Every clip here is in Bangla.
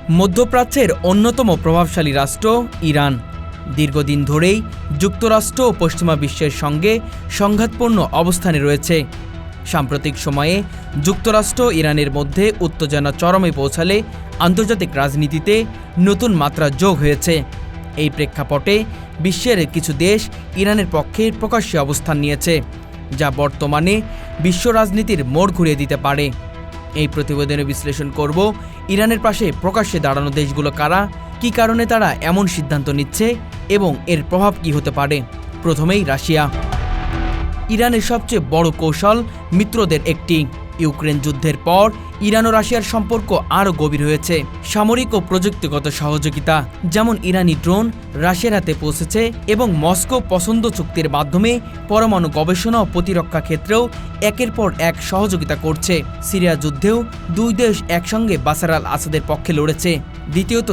মধ্যপ্রাচ্যের অন্যতম প্রভাবশালী রাষ্ট্র ইরান দীর্ঘদিন ধরেই যুক্তরাষ্ট্র ও পশ্চিমা বিশ্বের সঙ্গে সংঘাতপূর্ণ অবস্থানে রয়েছে। সাম্প্রতিক সময়ে যুক্তরাষ্ট্র ইরানের মধ্যে উত্তেজনা চরমে পৌঁছালে আন্তর্জাতিক রাজনীতিতে নতুন মাত্রা যোগ হয়েছে। এই প্রেক্ষাপটে বিশ্বের কিছু দেশ ইরানের পক্ষে প্রকাশ্যে অবস্থান নিয়েছে, যা বর্তমানে বিশ্ব রাজনীতির মোড় ঘুরিয়ে দিতে পারে। এই প্রতিবেদনে বিশ্লেষণ করব ইরানের পাশে প্রকাশ্যে দাঁড়ানো দেশগুলো কারা, কী কারণে তারা এমন সিদ্ধান্ত নিচ্ছে এবং এর প্রভাব কী হতে পারে। প্রথমেই রাশিয়া। ইরানের সবচেয়ে বড় কৌশল মিত্রদের একটি। ইউক্রেন যুদ্ধের পর ইরান ও রাশিয়ার সম্পর্ক আরও গভীর হয়েছে। সামরিক ও প্রযুক্তিগত সহযোগিতা, যেমন ইরানি ড্রোন রাশিয়ার হাতে পৌঁছেছে, এবং মস্কো পছন্দ চুক্তির মাধ্যমে পরমাণু গবেষণা ও প্রতিরক্ষা ক্ষেত্রেও একের পর এক সহযোগিতা করছে। সিরিয়া যুদ্ধেও দুই দেশ একসঙ্গে বাশার আল আসাদের পক্ষে লড়েছে। দ্বিতীয়ত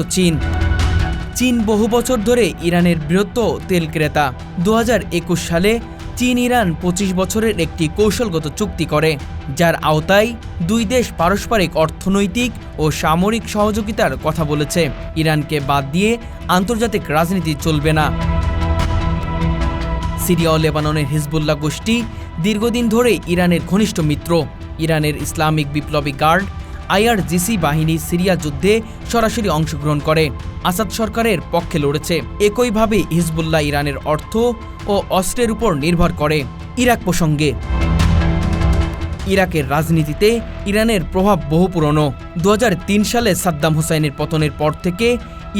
চীন বহু বছর ধরে ইরানের বৃহত্তম তেল ক্রেতা। 2021 সালে চীন ইরান 25 বছরের একটি কৌশলগত চুক্তি করে, যার আওতায় দুই দেশ পারস্পরিক অর্থনৈতিক ও সামরিক সহযোগিতার কথা বলেছে। ইরানকে বাদ দিয়ে আন্তর্জাতিক রাজনীতি চলবে না। সিরিয়া ও লেবাননের হিজবুল্লাহ গোষ্ঠী দীর্ঘদিন ধরে ইরানের ঘনিষ্ঠ মিত্র। ইরানের ইসলামিক বিপ্লবী গার্ড IRGC বাহিনী সিরিয়া যুদ্ধে সরাসরি অংশগ্রহণ করে, আসাদ সরকারের পক্ষে লড়েছে। একইভাবে হিজবুল্লাহ ইরানের অর্থ ও অস্ত্রের উপর নির্ভর করে। ইরাক প্রসঙ্গে, ইরাকের রাজনীতিতে ইরানের প্রভাব বহু পুরনো। 2003 সালে সাদ্দাম হুসাইনের পতনের পর থেকে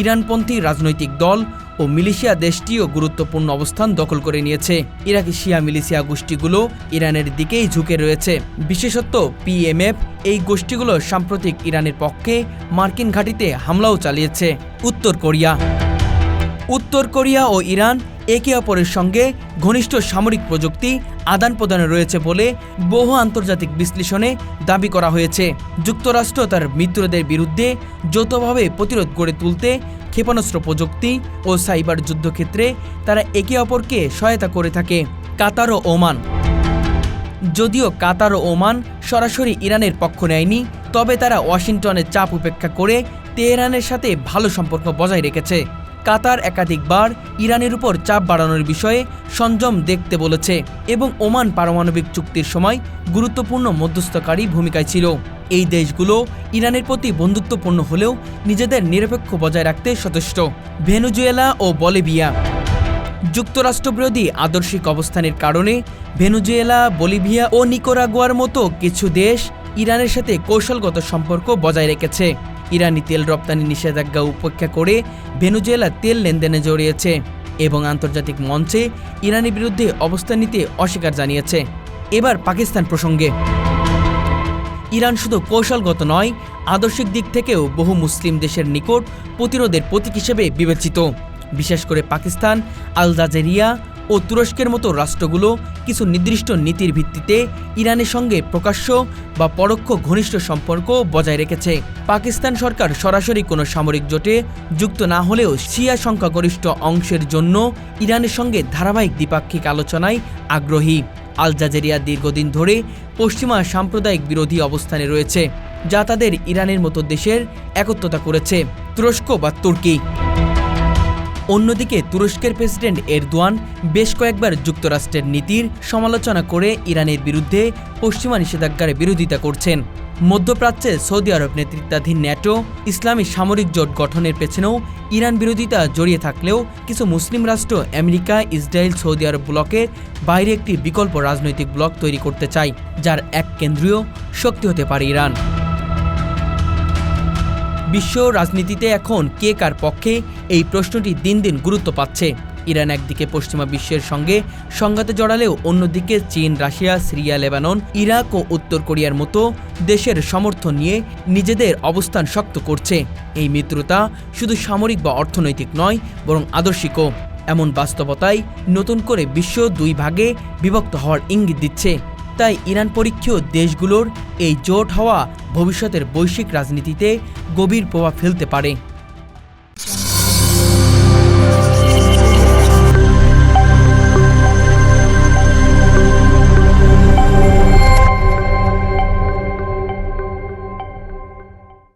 ইরানপন্থী রাজনৈতিক দল ও মিলিশিয়া দেশটিও গুরুত্বপূর্ণ অবস্থান দখল করে নিয়েছে। ইরাকি শিয়া মিলিশিয়া গোষ্ঠীগুলো ইরানের দিকেই ঝুঁকে রয়েছে। বিশেষত PMF এই গোষ্ঠীগুলো সাম্প্রতিক ইরানের পক্ষে মার্কিন ঘাঁটিতে হামলাও চালিয়েছে। উত্তর কোরিয়া ও ইরান একে অপরের সঙ্গে ঘনিষ্ঠ সামরিক প্রযুক্তি আদান প্রদানে রয়েছে বলে বহু আন্তর্জাতিক বিশ্লেষণে দাবি করা হয়েছে। যুক্তরাষ্ট্র তার মিত্রদের বিরুদ্ধে যৌথভাবে প্রতিরোধ গড়ে তুলতে ক্ষেপণাস্ত্র প্রযুক্তি ও সাইবার যুদ্ধক্ষেত্রে তারা একে অপরকে সহায়তা করে থাকে। কাতার ও ওমান। যদিও কাতার ও ওমান সরাসরি ইরানের পক্ষ নেয়নি, তবে তারা ওয়াশিংটনের চাপ উপেক্ষা করে তেহরানের সাথে ভালো সম্পর্ক বজায় রেখেছে। কাতার একাধিকবার ইরানের উপর চাপ বাড়ানোর বিষয়ে সংযম দেখতে বলেছে এবং ওমান পারমাণবিক চুক্তির সময় গুরুত্বপূর্ণ মধ্যস্থকারী ভূমিকায় ছিল। এই দেশগুলো ইরানের প্রতি বন্ধুত্বপূর্ণ হলেও নিজেদের নিরপেক্ষ বজায় রাখতে সচেষ্ট। ভেনেজুয়েলা ও বলিভিয়া। যুক্তরাষ্ট্রবিরোধী আদর্শিক অবস্থানের কারণে ভেনেজুয়েলা, বলিভিয়া ও নিকারাগুয়ার মতো কিছু দেশ ইরানের সাথে কৌশলগত সম্পর্ক বজায় রেখেছে। ইরানি তেল রপ্তানি নিষেধাজ্ঞা উপেক্ষা করে ভেনেজুয়েলা তেল লেনদেনে জড়িয়েছে এবং আন্তর্জাতিক মঞ্চে ইরানের বিরুদ্ধে অবস্থান নিতে অস্বীকার জানিয়েছে। এবার পাকিস্তান প্রসঙ্গে। ইরান শুধু কৌশলগত নয়, আদর্শিক দিক থেকেও বহু মুসলিম দেশের নিকট প্রতিরোধের প্রতীক হিসেবে বিবেচিত। বিশেষ করে পাকিস্তান, আলজাজেরিয়া ও তুরস্কের মতো রাষ্ট্রগুলো কিছু নির্দিষ্ট নীতির ভিত্তিতে ইরানের সঙ্গে প্রকাশ্য বা পরোক্ষ ঘনিষ্ঠ সম্পর্ক বজায় রেখেছে। পাকিস্তান সরকার সরাসরি কোনো সামরিক জোটে যুক্ত না হলেও শিয়া সংখ্যাগরিষ্ঠ অংশের জন্য ইরানের সঙ্গে ধারাবাহিক দ্বিপাক্ষিক আলোচনায় আগ্রহী। আলজাজেরিয়া দীর্ঘদিন ধরে পশ্চিমা সাম্প্রদায়িক বিরোধী অবস্থানে রয়েছে, যা তাদের ইরানের মতো দেশের একত্রতা করেছে। তুরস্ক বা তুর্কি। অন্যদিকে তুরস্কের প্রেসিডেন্ট এরদোয়ান বেশ কয়েকবার যুক্তরাষ্ট্রের নীতির সমালোচনা করে ইরানের বিরুদ্ধে পশ্চিমা নিষেধাজ্ঞার বিরোধিতা করছেন। মধ্যপ্রাচ্যে সৌদি আরব নেতৃত্বাধীন ন্যাটো ইসলামী সামরিক জোট গঠনের পেছনেও ইরান বিরোধিতা জড়িয়ে থাকলেও কিছু মুসলিম রাষ্ট্র আমেরিকা, ইসরায়েল, সৌদি আরব ব্লকের বাইরে একটি বিকল্প রাজনৈতিক ব্লক তৈরি করতে চায়, যার এক কেন্দ্রীয় শক্তি হতে পারে ইরান। বিশ্ব রাজনীতিতে এখন কে কার পক্ষে, এই প্রশ্নটি দিন দিন গুরুত্ব পাচ্ছে। ইরান একদিকে পশ্চিমা বিশ্বের সঙ্গে সংঘাতে জড়ালেও অন্যদিকে চীন, রাশিয়া, সিরিয়া, লেবানন, ইরাক ও উত্তর কোরিয়ার মতো দেশের সমর্থন নিয়ে নিজেদের অবস্থান শক্ত করছে। এই মিত্রতা শুধু সামরিক বা অর্থনৈতিক নয়, বরং আদর্শিকও। এমন বাস্তবতায় নতুন করে বিশ্ব দুই ভাগে বিভক্ত হওয়ার ইঙ্গিত দিচ্ছে। তাই ইরান পরীক্ষীয় দেশগুলোর এই জোট হওয়া ভবিষ্যতের বৈশ্বিক রাজনীতিতে গভীর প্রভাব ফেলতে পারে।